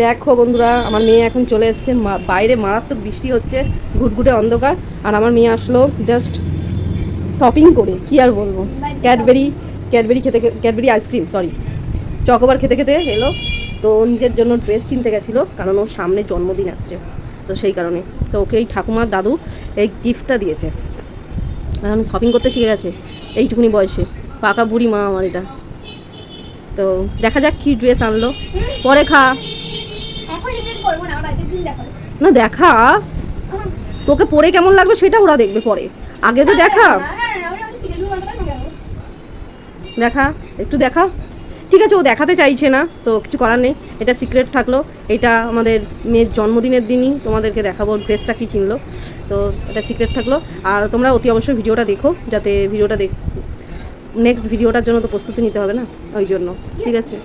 দেখো বন্ধুরা, আমার মেয়ে এখন চলে এসছে, বাইরে মারাত্মক বৃষ্টি হচ্ছে, ঘুটঘুটে অন্ধকার, আর আমার মেয়ে আসলো জাস্ট শপিং করে। কি আর বলবো, ক্যাডবেরি আইসক্রিম, সরি, চকোবার খেতে খেতে এলো। তো নিজের জন্য ড্রেস কিনতে গেছিলো, কারণ ওর সামনে জন্মদিন আসছে, তো সেই কারণে। তো ওকে এই ঠাকুমার দাদু এই গিফটটা দিয়েছে, এখন শপিং করতে শিখে গেছে এইটুকুনি বয়সে। পাকা বুড়ি মা আমার এটা। তো দেখা যাক কি ড্রেস আনলো, পরে খা না, দেখা তোকে পরে কেমন লাগবে সেটা ওরা দেখবে পরে, আগে তো দেখা। দেখা, একটু দেখা। ঠিক আছে, ও দেখাতে চাইছে না, তো কিছু করার নেই, এটা সিক্রেট থাকলো। এটা আমাদের মেয়ের জন্মদিনের দিনই তোমাদেরকে দেখাবো ড্রেসটা কী কিনলো, তো এটা সিক্রেট থাকলো। আর তোমরা অতি অবশ্যই ভিডিওটা দেখো, যাতে ভিডিওটা নেক্সট ভিডিওটার জন্য তো প্রস্তুতি নিতে হবে না, ওই জন্য। ঠিক আছে।